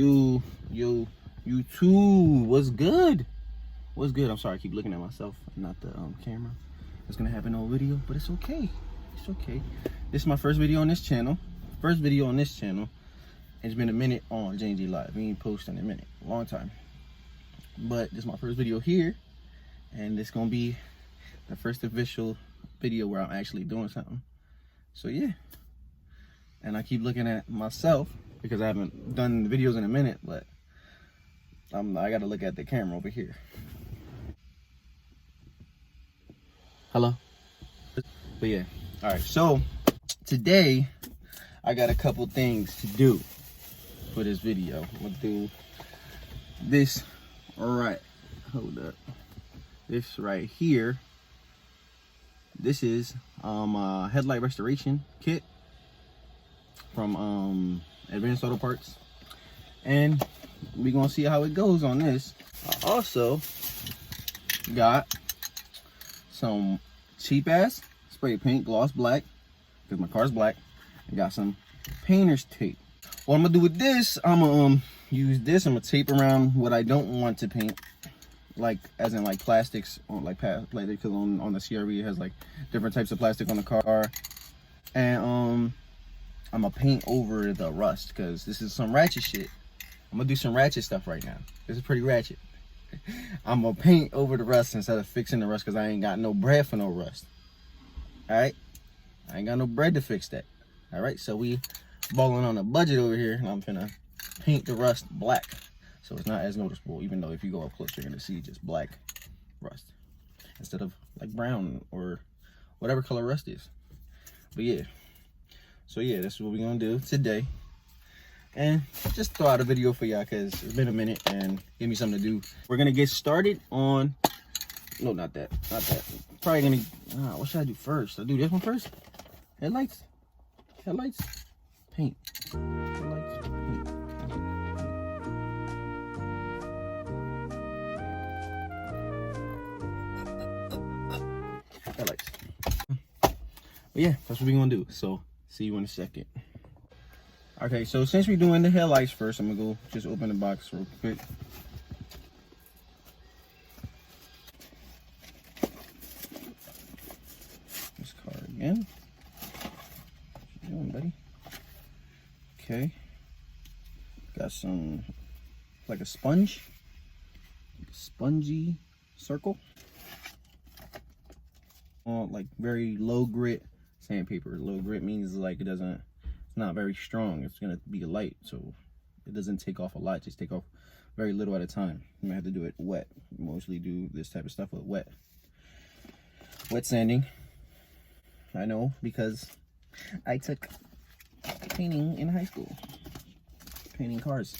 YouTube, YouTube, what's good? What's good? I'm sorry, I keep looking at myself, not the camera. It's gonna happen on video, but it's okay. It's okay. This is my first video on this channel. It's been a minute on JNG Live. We ain't posting in a minute, a long time. But this is my first video here, and it's gonna be the first official video where I'm actually doing something. So yeah. And I keep looking at myself because I haven't done videos in a minute, but I gotta look at the camera over here. Hello? But yeah, all right, so today I got a couple things to do for this video. I'm gonna do this right, hold up. This right here, this is headlight restoration kit from Advanced Auto Parts, and we're gonna see how it goes on this. I also got some cheap ass spray paint, gloss black, because my car's black. I got some painter's tape. What I'm gonna do with this, I'm gonna use this. I'm gonna tape around what I don't want to paint, like as in like plastics, on like plastic, because on the CRV it has like different types of plastic on the car, and I'm gonna paint over the rust because this is some ratchet shit. I'm gonna do some ratchet stuff right now. This is pretty ratchet. I'm gonna paint over the rust instead of fixing the rust because I ain't got no bread for no rust. All right, I ain't got no bread to fix that. All right, so we balling on a budget over here, and I'm gonna paint the rust black so it's not as noticeable. Even though if you go up close, you're gonna see just black rust instead of like brown or whatever color rust is. But yeah. So yeah, that's what we're gonna do today. And just throw out a video for y'all because it's been a minute and give me something to do. We're gonna get started on, no, not that. Probably gonna, what should I do first? I'll do this one first. Headlights, paint. Headlights, paint. Headlights. But yeah, that's what we're gonna do. So see you in a second. Okay, so since we're doing the headlights first, I'm gonna go just open the box real quick. This card again. What you doing, buddy? Okay. Got some, like a sponge. Spongy circle. Like very low grit sandpaper. Low grit means like it's not very strong. It's gonna be light, so it doesn't take off a lot. Just take off very little at a time. You might have to do it wet. We mostly do this type of stuff with wet sanding. I know because I took painting in high school, painting cars.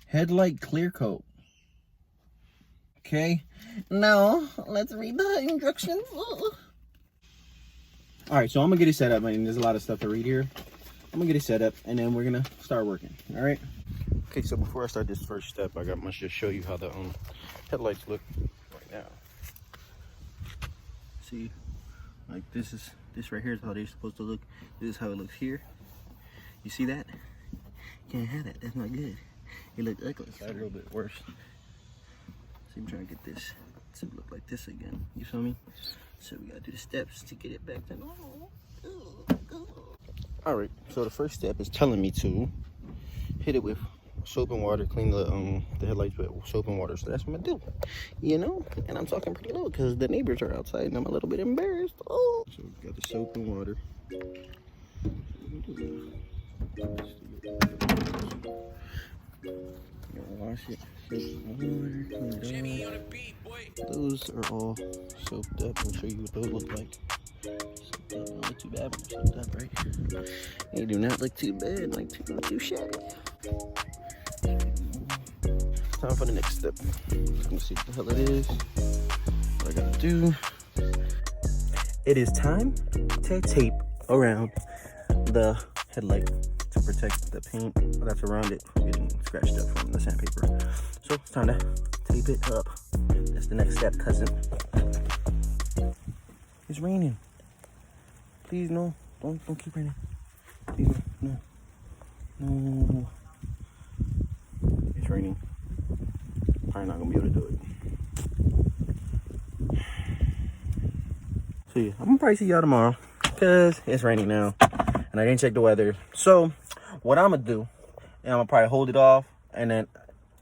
Headlight clear coat. Okay, now let's read the instructions. All right, so I'm gonna get it set up. I mean, there's a lot of stuff to read here. I'm gonna get it set up, and then we're gonna start working. All right. Okay, so before I start this first step, I must just show you how the headlights look right now. See, like this right here is how they're supposed to look. This is how it looks here. You see that? You can't have that. That's not good. It looks ugly. It's a little bit worse. See, I'm trying to get this to look like this again. You feel me? So we gotta do the steps to get it back to normal. All right, so the first step is telling me to hit it with soap and water, clean the headlights with soap and water. So that's what I'm gonna do, you know? And I'm talking pretty low because the neighbors are outside and I'm a little bit embarrassed. Oh. So we got the soap and water. Wash it. Jimmy on a beat, boy. Those are all soaked up. I'll show you what those look like. Soaked up. Don't look too bad when they're soaked up, right? They do not look too bad, like not too shabby. Time for the next step. I'm gonna see what the hell it is. What I gotta do. It is time to tape around the headlight to protect the paint that's around it from getting scratched up from the sandpaper. So it's time to tape it up. That's the next step, cousin. It's raining. Please no, don't keep raining. Please no. No. It's raining. Probably not gonna be able to do it. So yeah, I'm gonna probably see y'all tomorrow because it's raining now and I didn't check the weather. So what I'm gonna do, and I'm gonna probably hold it off, and then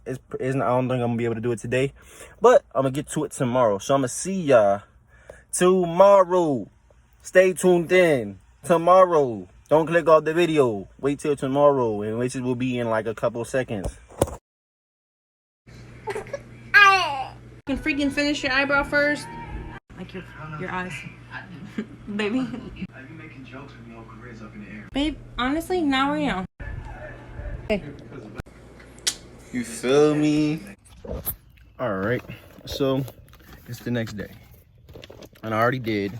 I don't think I'm gonna be able to do it today, but I'm gonna get to it tomorrow. So I'm gonna see y'all tomorrow. Stay tuned in tomorrow. Don't click off the video. Wait till tomorrow, and which will be in like a couple seconds. You can freaking finish your eyebrow first. Like your eyes. Baby. You making jokes with me, Uncle Riz up in the air. Babe, honestly, now or now? Okay. You feel me? Alright, so it's the next day. And I already did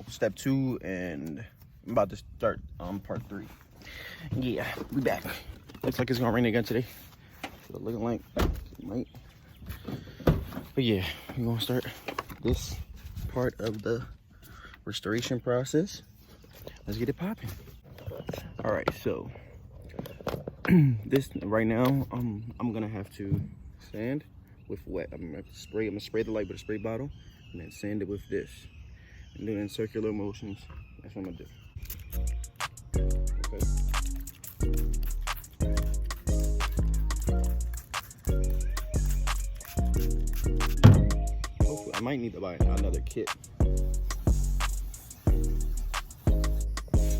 step 2, and I'm about to start part 3. Yeah, we back. Looks like it's gonna rain again today. So looking like it might. But yeah, we're gonna start this part of the restoration process. Let's get it popping. All right, so this right now, I'm gonna have to sand with wet. I'm gonna spray the light with a spray bottle, and then sand it with this, and do it in circular motions. That's what I'm gonna do. Okay. Hopefully, I might need to buy another kit.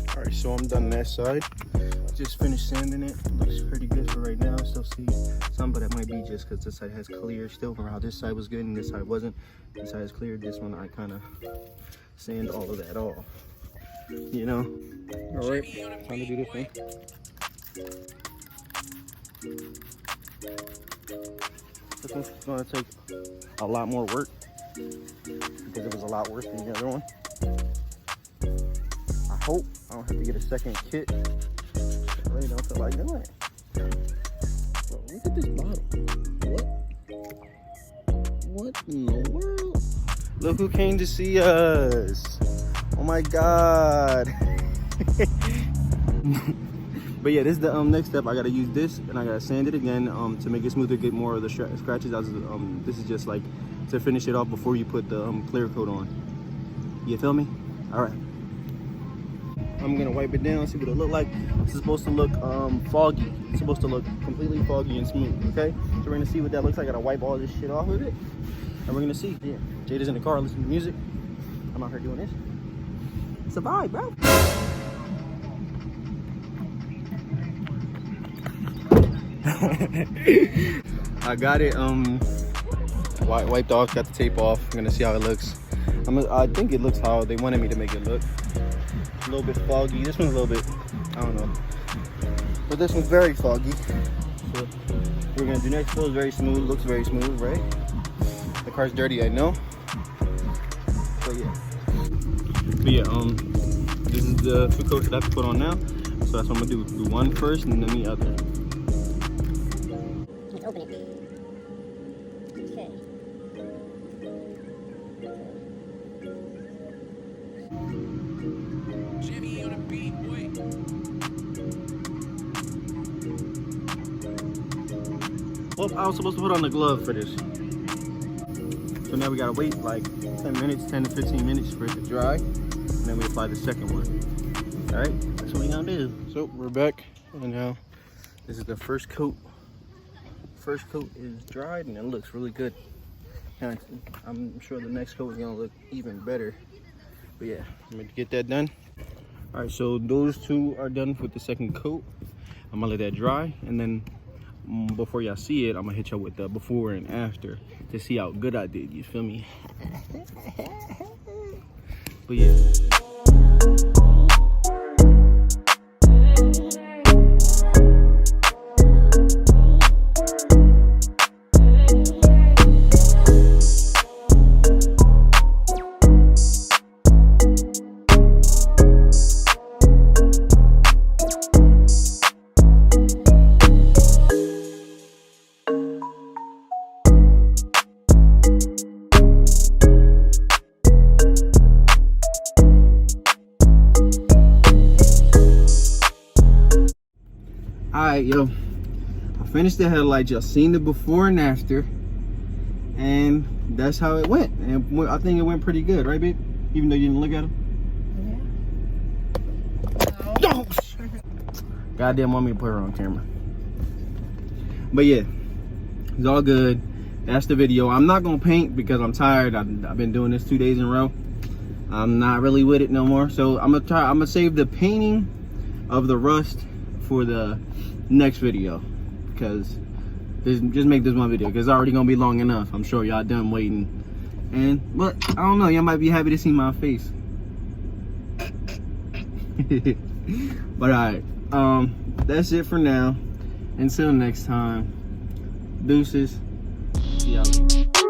All right, so I'm done that side. Just finished sanding it. Looks pretty good for right now. I still see some, but it might be just because this side has clear still from how this side was good and this side wasn't. This side is clear. This one I kind of sand all of that off. You know? All right, time to do this thing. This one's gonna take a lot more work because it was a lot worse than the other one. I hope I don't have to get a second kit. I really don't feel like doing it. Bro, look at this bottle. What in the world? Look who came to see us. Oh my God. But yeah, this is the next step. I gotta use this and I gotta sand it again to make it smoother, get more of the scratches out. This is just like to finish it off before you put the clear coat on. You feel me? All right. I'm gonna wipe it down, see what it look like. It's supposed to look foggy. It's supposed to look completely foggy and smooth, okay? So we're gonna see what that looks like. I gotta wipe all this shit off of it. And we're gonna see. Yeah, Jada's in the car listening to music. I'm out here doing this. It's a vibe, bro. I got it wiped off, got the tape off. I'm gonna see how it looks. I think it looks how they wanted me to make it look. A little bit foggy. This one's a little bit, I don't know. But this one's very foggy. So we're gonna do next. Feels very smooth, looks very smooth, right? The car's dirty, I know. But yeah. This is the 2 coats that I have to put on now. So that's what I'm gonna do. Do one first and then the other. Open it. Okay. Jimmy on a beat, boy. Well, I was supposed to put on the glove for this. So now we gotta wait like 10 minutes, 10 to 15 minutes for it to dry. And then we apply the second one. All right, that's what we're gonna do. So we're back, and now this is the first coat. First coat is dried and it looks really good. And I'm sure the next coat is gonna look even better. But yeah, I'm gonna get that done. All right, so those 2 are done with the second coat. I'm gonna let that dry, and then before y'all see it, I'm gonna hit y'all with the before and after to see how good I did. You feel me? But yeah. Alright, yo. I finished the headlight. Y'all seen the before and after. And that's how it went. And I think it went pretty good, right, babe? Even though you didn't look at them? Yeah. No. Goddamn want me to put her on camera. But yeah, it's all good. That's the video. I'm not gonna paint because I'm tired. I've been doing this 2 days in a row. I'm not really with it no more. So I'm gonna save the painting of the rust for the next video, because just make this one video because it's already gonna be long enough. I'm sure y'all done waiting. But I don't know, y'all might be happy to see my face. But alright, that's it for now. Until next time, deuces. See y'all later.